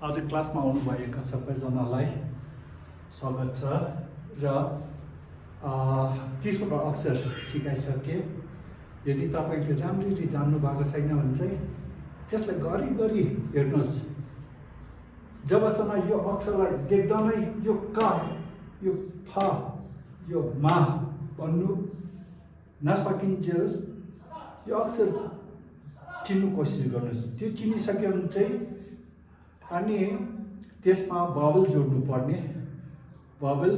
आज क्लासमा आउनुभएका सबैजनालाई स्वागत छ र 30 वटा अक्षर सिकाइसके। यदि तपाईले राम्ररी जान्नु भएको छैन भने चाहिँ त्यसलाई गरी हेर्नुहोस्। जबसम्म यो अक्षरलाई देख्दै यो क, यो फ, यो मा भन्नु नसकिन्जेल यो अक्षर चिन्नु कोसिस गर्नुहोस्। त्यो चिनिसक्यो भने चाहिँ अनि त्यसमा भावल जोड्नु पर्ने। भावल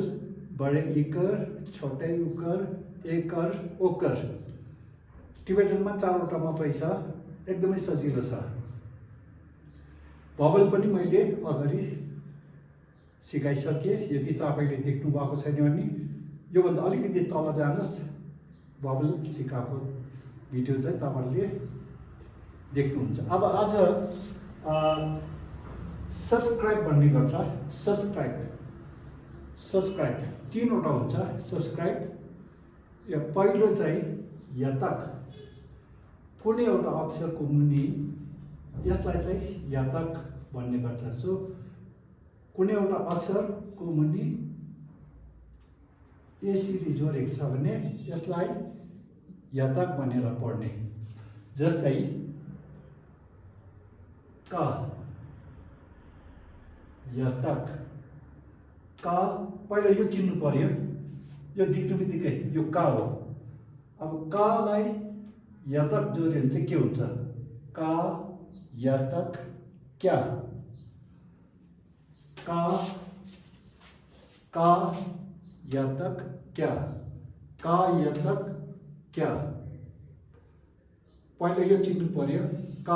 बडे इकर, छोटे उकर, एकर, ओकर। टिबेटनमा 4 वटा मात्रै छ, एकदमै सजिलो छ। भावल पनि मैले अगाडि सिकाइसके। यदि तपाईले देख्नु भएको छैन भने यो भन्दा अलिकति तल जानुहोस्, भावल सिकाएको भिडियो चाहिँ तपाईले देख्नुहुन्छ। अब आज सब्सक्राइब भन्ने गर्छ। सब्सक्राइब 3 वटा हुन्छ। सब्सक्राइब यो पहिलो चाहिँ यतक, कुनै एउटा अक्षरको मुनि यसलाई चाहिँ यतक भन्ने गर्छ। सो कुनै एउटा अक्षरको मुनि यसरी जोडेको छ भने यसलाई यतक भनेर पढ्ने। जस्तै क, यतक, क पहिला यो चिन्नु पर्यो। यो देख्नु बित्तिकै यो क हो। अब क लाई यतक जोड्यो भने चाहिँ के हुन्छ? क यतक क्या, क यतक क्या, क यतक क्या। पहिला यो चिन्नु पर्यो क,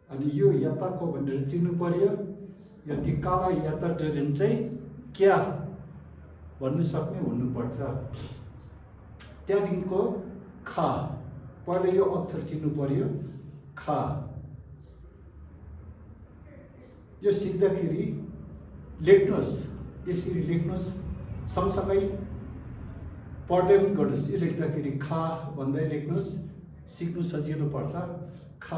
अनि यो यतक हो भनेर चिन्नु पर्यो। यदि कलाई यतक जोड्यो भने चाहिँ क्या भन्नु सक्ने हुनुपर्छ। त्यहाँदेखिको ख, पहिला यो अक्षर चिन्नु पर्यो ख। यो सिक्दाखेरि लेख्नुहोस्, यसरी लेख्नुहोस्, सँगसँगै पढ्दै पनि गर्नुहोस्। यो लेख्दाखेरि ख भन्दै लेख्नुहोस्, सिक्नु सजिलो पर्छ। ख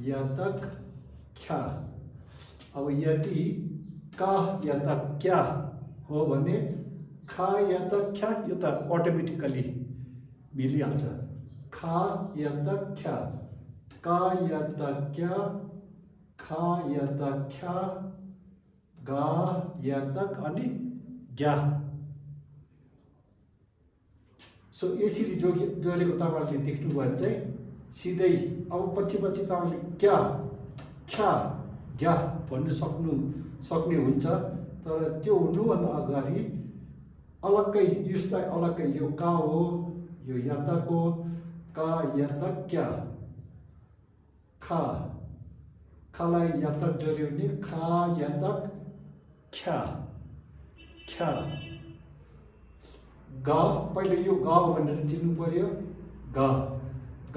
यतक ख्या। अब यदि क यतक क्या हो भने ख यतक ख्या, यो त अटोमेटिकली मिलिहाल्छ। ख यतक ख्या, क यतक क्या, ख यतक ख्या, ग यतक अनि ज्ञा। सो यसरी जोडेको तपाईँहरूले देख्नुभयो भने चाहिँ सिधै अब पछि तपाईँले क्या, ख्या, ज्ञा भन्नु सक्ने हुन्छ। तर त्यो हुनुभन्दा अगाडि अलग्गै यसलाई अलग्गै यो क हो, यो यतक हो, क यतक क्या, ख, खलाई यतक जोड्यो भने ख यतक ख्या, ख्या। ग पहिले यो ग हो भनेर चिन्नु पर्यो। ग,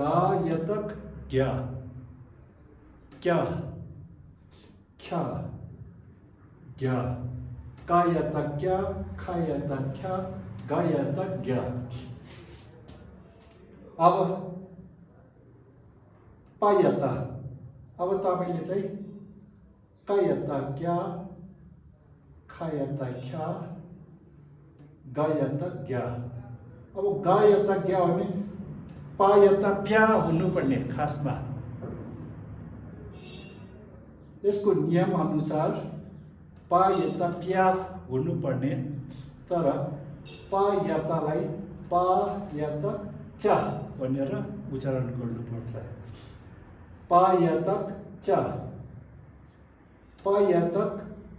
ग यतक ज्ञा, क्या, ख्या, ज्ञा। क यतक क्या, ख यतक ख्या, ग यतक ज्ञा। अब प यतक, अब तपाईले चाहिँ क यतक क्या, ख यतक ख्या, ग यतक ज्ञा। अब ग यतक ज्ञा भने प यतक प्या हुनुपर्ने खासमा। यसको नियम अनुसार प यता प्या हुनुपर्ने, तर प यतालाई प यतक चा भनेर उच्चारण गर्नुपर्छ। प यतक चा, प यतक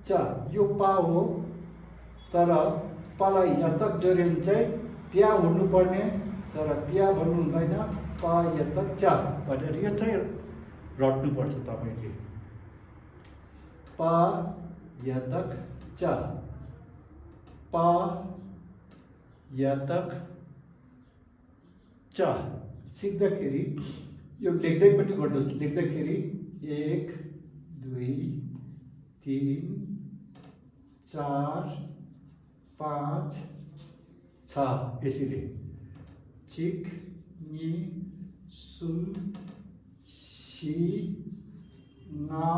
चा, यो प हो, तर पलाई यतक जोड्यो भने चाहिँ प्या हुनुपर्ने, तर प्या भन्नु हुँदैन। प यतक चा भनेर यो चाहिँ रट्नुपर्छ तपाईले। प यतक चा, प यतक चा। सिक्दाखेरि यो लेख्दै पनि गर्नुहोस्। लेख्दाखेरि 1 2 3 4 5 6 यसरी चिक नि सु सी ना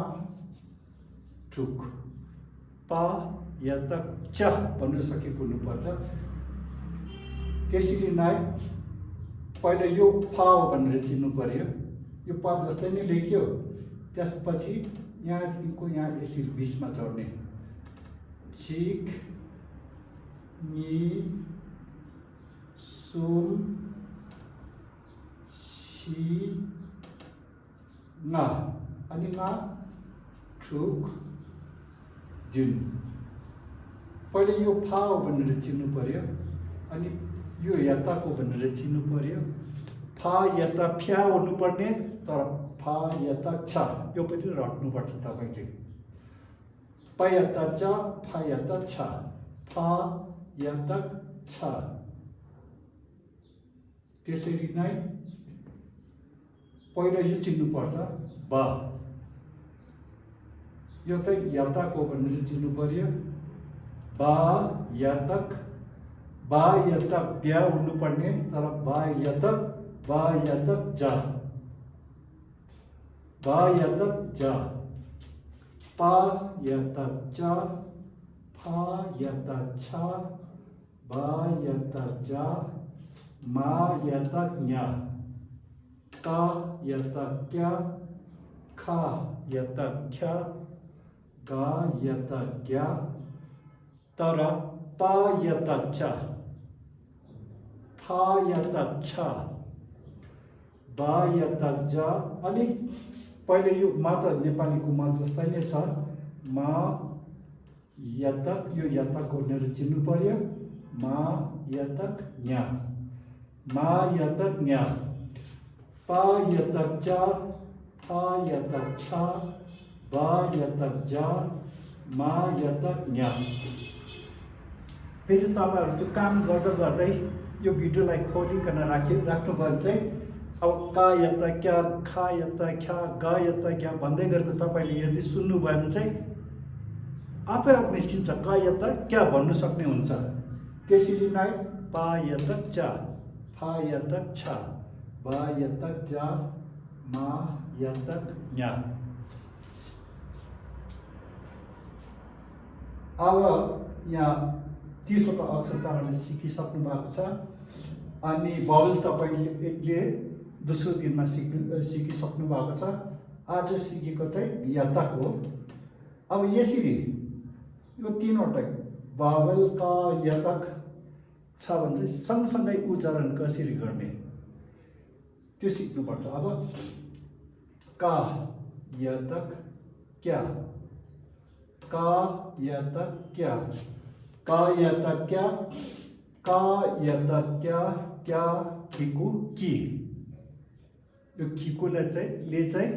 ठुक पा यता च भन्नु सकेको हुनुपर्छ। त्यसरी नै पहिला यो फा हो भनेर चिन्नु पर्यो। यो पा जस्तै नै लेख्यो, त्यसपछि यहाँदेखिको यहाँ यसरी बिचमा चढ्ने चिक नि सुल सी ना अनि ना ठुक जुन। पहिले यो फा हो भनेर चिन्नु पर्यो, अनि यो यताको भनेर चिन्नु पर्यो। फा यता फ्या हुनुपर्ने, तर फा यता छ यो पनि रट्नुपर्छ तपाईँले। प यता च फा यता छ, फा यता छ। त्यसरी नै पहिला यो चिन्नुपर्छ ब, यो चाहिँ यताको भनेर चिन्नु पर्यो। बा यतक, बा यतक ब्या हुनुपर्ने, तर बा यतक जा, बा यतक जा। पा यतक च, फा यतक छ, बा यतक जा, मा यतक न्या, का यतक क्या, खा यतक ख्या, गा यतक ग्या, तर पा यतक छ, फा यतक छ, बा यतक जा। अनि पहिले यो मा त नेपालीको मा जस्तै नै छ, मा यतक, यो यतक भनेर चिन्नु पर्यो। मा यतक न्या, मा यतक न्या। पा यतक च, फा यतक छ, बा यतक जा, मा यतक न्या। फेरि तपाईँहरू त्यो काम गर्दा गर्दै यो भिडियोलाई खोलिकन राख्नुभयो भने चाहिँ अब का यता क्या, खा यता ख्या, गा यता क्या भन्दै गरेको तपाईँले यदि सुन्नुभयो भने चाहिँ आफै आफ निस्किन्छ, का यता क्या भन्नु सक्ने हुन्छ। त्यसरी नै पा यतक च, फा यतक छ, बा यतक जा, मा यतक न्या। अब यहाँ 30 वटा अक्षर तपाईँले सिकिसक्नु भएको छ, अनि भवल तपाईँले दोस्रो दिनमा सिकिसक्नु भएको छ। आज सिकेको चाहिँ यतक हो। अब यसरी यो 3वटा भवल का यतक छ भने चाहिँ सँगसँगै उच्चारण कसरी गर्ने त्यो सिक्नुपर्छ। अब का यतक क्या, का यतक क्या, का यतक क्या, का यतक क्या खिकु कि। यो खिकुलाई चाहिँ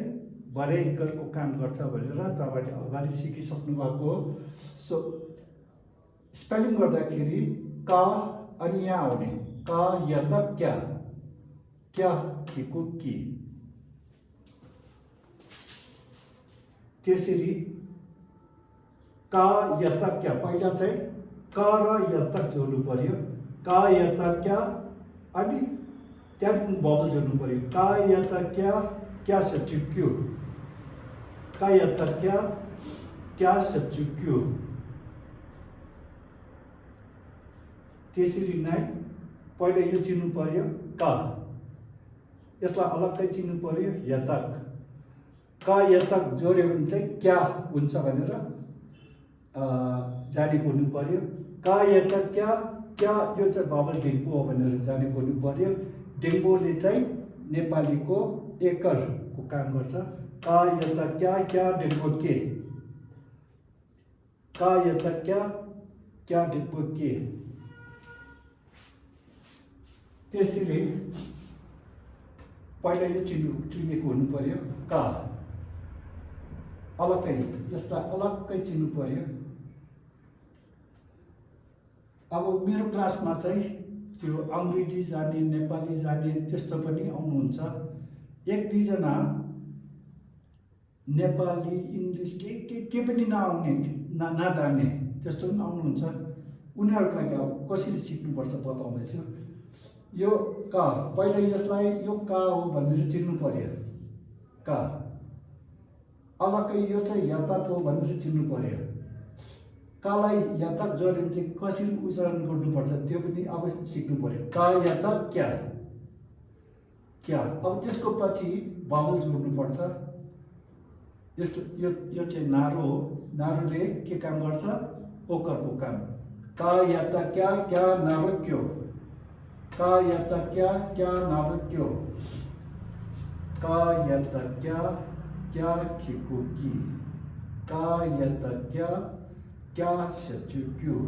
भरेको काम गर्छ भनेर तपाईँले अगाडि सिकिसक्नु भएको हो। सो स्पेलिङ गर्दाखेरि का अनि यहाँ आउने का यतक क्या खिकु कि। त्यसरी का यतक क्या, पहिला चाहिँ क र यतक जोड्नु पर्यो। का यतक क्या, अनि त्यहाँदेखि भवल जोड्नु पर्यो। का यतक क्या सब्जुक्यो, का यतक क्या सब्जुक्यो। त्यसरी नै पहिला यो चिन्नु पर्यो का, यसलाई अलग्गै चिन्नु पर्यो यतक। का यतक जोड्यो भने चाहिँ क्या हुन्छ भनेर जानेको हुनु पर्यो। का यतक क्या यो चाहिँ भवल डिम्पो हो भनेर जानेको हुनु पर्यो। डिम्पोले चाहिँ नेपालीको एकरको काम गर्छ। का यतक क्या डिम्पो के, का यतक क्या डिम्पो के। त्यसरी पहिला यो चिनेको हुनु पर्यो का, अलग्गै यसलाई अलग्गै चिन्नु पर्यो। अब मेरो क्लासमा चाहिँ त्यो अङ्ग्रेजी जाने, नेपाली जाने त्यस्तो पनि आउनुहुन्छ। 1-2 नेपाली इङ्ग्लिस के पनि नआउने नजाने त्यस्तो पनि आउनुहुन्छ। उनीहरूको लागि अब कसरी सिक्नुपर्छ बताउँदैछु। यो का, पहिला यसलाई यो का हो भनेर चिन्नु पर्यो का। अलग्गै यो चाहिँ यातायात हो भनेर चिन्नु पर्यो। कालाई यातायात जोडिन चाहिँ कसरी उच्चारण गर्नुपर्छ त्यो पनि अब सिक्नु पर्यो। का यातायात क्या क्या, अब त्यसको पछि बाबल जोड्नुपर्छ। यस्तो यो चाहिँ नारो हो, नारोले के काम गर्छ, ओकरको काम। का याता क्या क्या नारो क्यो, का याता क्या क्या नारो क्यो, का याता क्या खिको की, का याता क्या सचु क्यों,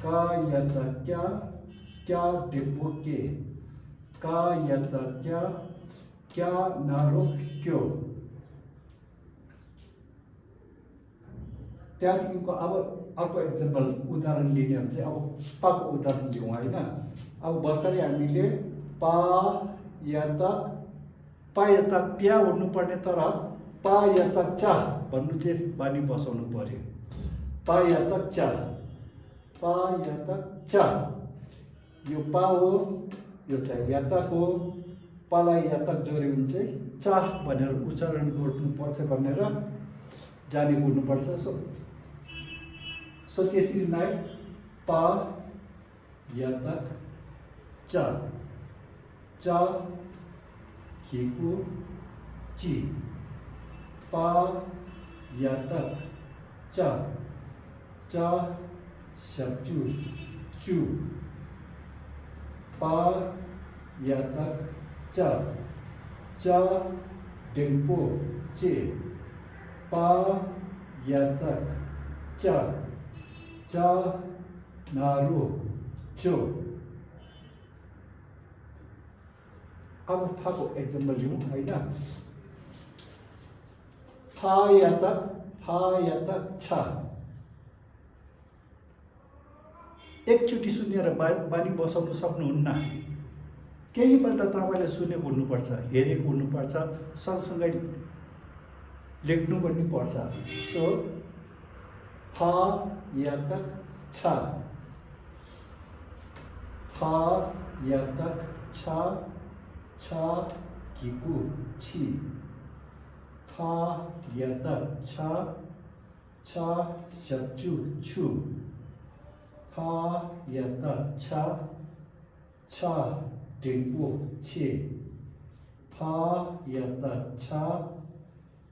का याता क्या डिपो के, का याता क्या नारो क्यों। त्यहाँदेखिको अब अर्को एक्जाम्पल उदाहरण लिने हो भने चाहिँ अब पाको उदाहरण लिउँ होइन। अब भर्खरै हामीले पा याता प्या हुनुपर्ने तर पा याता चा भन्नु चाहिँ बानी बसाउनु पर्यो। पा याता चा, यो पा हो, यो चाहिँ यातक हो। पालाई यातक जोड्यो भने चाहिँ चा भनेर उच्चारण गर्नुपर्छ भनेर जानी हुनुपर्छ। सो त्यसरी नै पा यातक चा, चा खिको ची, पा यातक चा, चा शब्चु चू, पा यातक चा, चा डिम्पो चे, पा यातक चा, चा नारो चो। अब फाको एक्जाम्पल लिउँ होइन। फा यातक छा, एकचोटि सुनेर बानी बसाउनु सक्नुहुन्न। केहीपल्ट तपाईँले सुनेको हुनुपर्छ, हेरेको हुनुपर्छ, सँगसँगै लेख्नु पनि पर्छ। सो फा यातक छा, फा यातक छा, छा खिको छी, फा यातक छा, छा शब्चु छु, फा यातक छा, छा डिम्पो छे, फा यातक छा,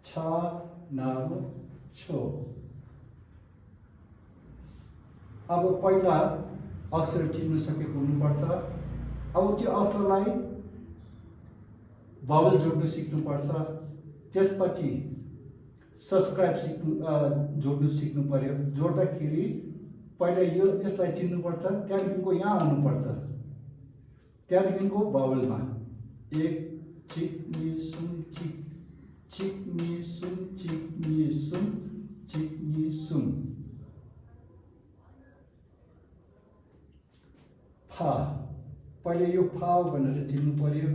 छा नारो छो। अब पहिला अक्षर चिन्नु सकेको हुनुपर्छ। अब त्यो अक्षरलाई भावल जोड्नु सिक्नुपर्छ। त्यसपछि सब्सक्राइब जोड्नु सिक्नु पर्यो। जोड्दाखेरि पहिला यसलाई चिन्नुपर्छ, त्यहाँदेखिको यहाँ आउनुपर्छ, त्यहाँदेखिको भावलमा एक चिक मी सुम चिक, चिक मी सुम चिक मी सुम, चिक मी सुम। फा, पहिले यो फा भनेर चिन्नु पर्यो।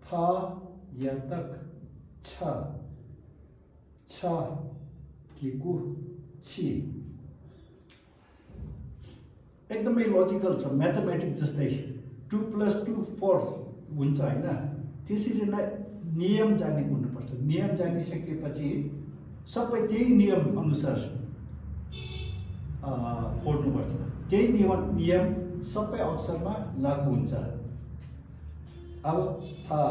फा यातक छा, छा खिको छी। एकदमै लजिकल छ, म्याथमेटिक्स जस्तै 2 + 2 4 हुन्छ होइन। त्यसरी नै नियम जानेको हुनुपर्छ। नियम जानिसकेपछि सबै त्यही नियम अनुसार पढ्नुपर्छ। त्यही नियम सबै अक्षरमा लागू हुन्छ। अब फा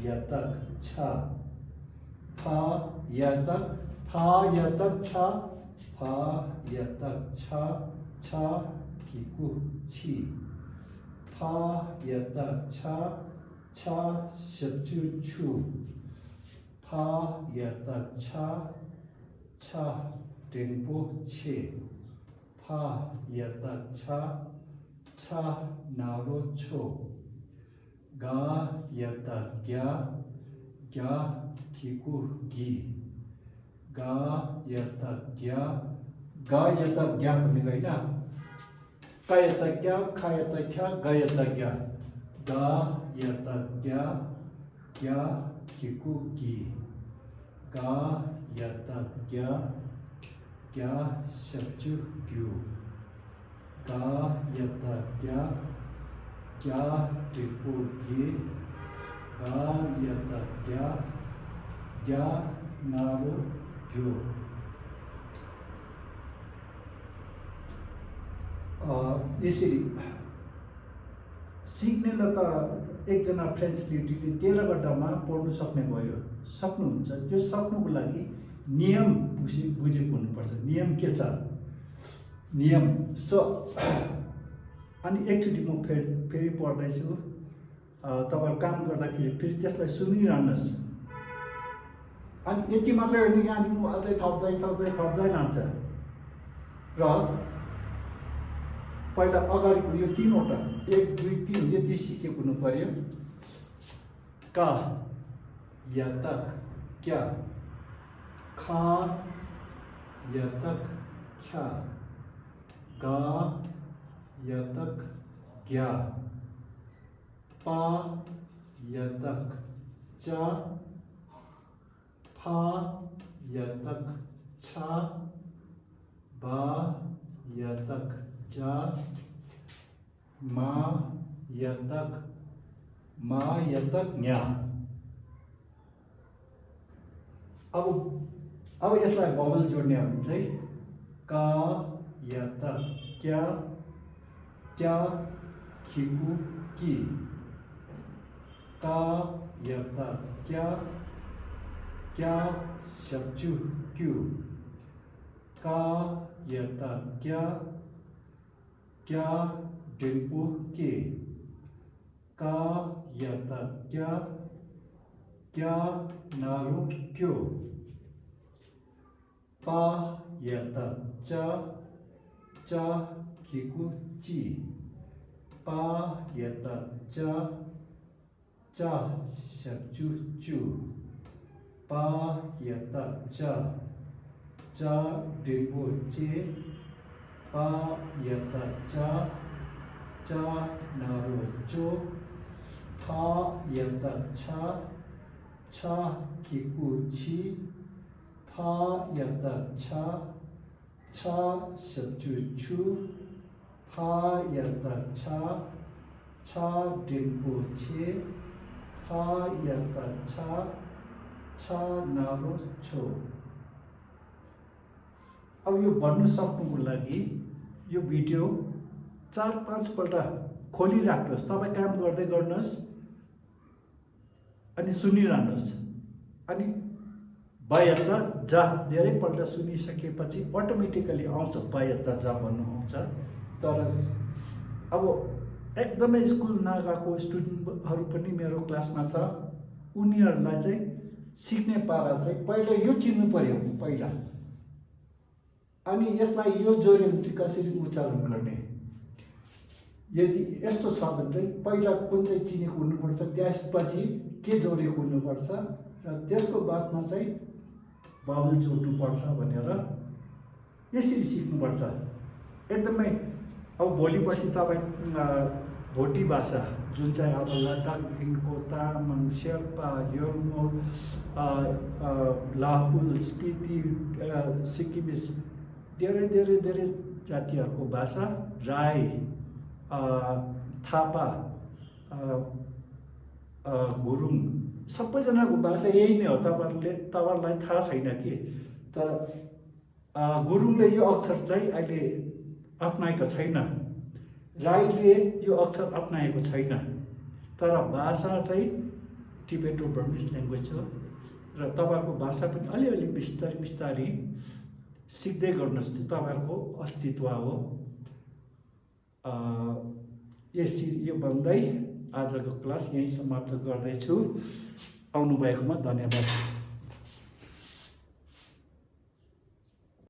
यातक छा, फा यातक छा, फा यातक छा, छा खिको छी, फा यातक छा, छा शब्चु छु, फा यातक छा, छा डिम्पो छे, फा यातक छा, छा नारो छो, गा यातक ग्या खिको गी, गा यातक गा यातक ग्या भनेको होइन। का यातक क्या, खा यातक ख्या, गा यातक ग्या, गा यातक ग्या खिको गी, गा यातक ग्या शब्चु ग्यू, गा यातक ग्या डिपो गे, गा यातक ग्या नारोग्यो। यसरी सिक्नेलाई त एकजना फ्रेन्च लेडीले 13 घण्टामा पढ्नु सक्ने भयो, सक्नुहुन्छ। त्यो सक्नुको लागि नियम बुझेको हुनुपर्छ। नियम के छ? नियम अनि एकचोटि म फेरि पढ्दैछु, तपाईहरु काम गर्दाखेरि फेरि त्यसलाई सुनिरहनुहोस्। अनि यति मात्रै होइन, यहाँदेखि अझै थप्दै लान्छ। र पहिला अगाडिको यो 3 वटा 1 2 3 यति सिकेको हुनु पर्यो। का या तक क्या, खा या तक ख्या, गा या तक ग्या, पा या तक चा, फा या तक छा, बा या तक जा, मा या तक न्या। अब यसलाई भवल जोड्ने हो भने चाहिँ का या तक क्या, क्या खिकु की, का या तक क्या, क्या शब्चु क्यू, का या तक क्या, क्या डिम्पू के, का या तक क्या, क्या नारू क्यों, पा या तक चा, चा खिकु ची, पा या तक चा, चा शब्चु चू, पा या तक चा, चा डिम्पू चे, पा या तक चा, चा नारो चो, फा या तक छा, छा खिकु छी, फा या तक छा, छा शब्चु छू, फा या तक छा, छा डिम्पू छे, फा या तक छा, छा नारो छो। अब यो भन्नु सक्नुको लागि यो भिडियो 4-5 पल्ट खोलिराख्नुहोस्। तपाईँ काम गर्दै गर्नुहोस् अनि सुनिरहनुहोस्। अनि बायत्ता जा धेरै पल्ट सुनिसकेपछि अटोमेटिकली आउँछ, बायत्ता जा भन्नु आउँछ। तर अब एकदमै स्कुल नगएको स्टुडेन्टहरू पनि मेरो क्लासमा छ। उनीहरूलाई चाहिँ सिक्ने पारा चाहिँ पहिला यो चिन्नु पर्यो पहिला। अनि यसलाई यो जोड्यो भने चाहिँ कसरी उच्चारण गर्ने, यदि यस्तो छ भने चाहिँ पहिला कुन चाहिँ चिनेको हुनुपर्छ, त्यसपछि के जोडेको हुनुपर्छ र त्यसको बादमा चाहिँ बाबुल जोड्नुपर्छ भनेर यसरी सिक्नुपर्छ एकदमै। अब भोलिपछि तपाईँ भोटी भाषा जुन चाहिँ अब लद्दाखदेखिको तामाङ, शेर्पा, योर्मो, लाहुल, स्पिति, सिक्किमिस धेरै जातिहरूको भाषा, राई, थापा, गुरुङ सबैजनाको भाषा यही नै हो। तपाईँहरूलाई थाहा छैन कि, तर गुरुङले यो अक्षर चाहिँ अहिले अपनाएको छैन, राईले यो अक्षर अपनाएको छैन। तर भाषा चाहिँ टिबेटो बर्मिज ल्याङ्ग्वेज हो र तपाईँहरूको भाषा पनि अलिअलि बिस्तारै सिक्दै गर्नुहोस्। त्यो तपाईँहरूको अस्तित्व हो। यो भन्दै आजको क्लास यहीँ समाप्त गर्दैछु। आउनुभएकोमा धन्यवाद।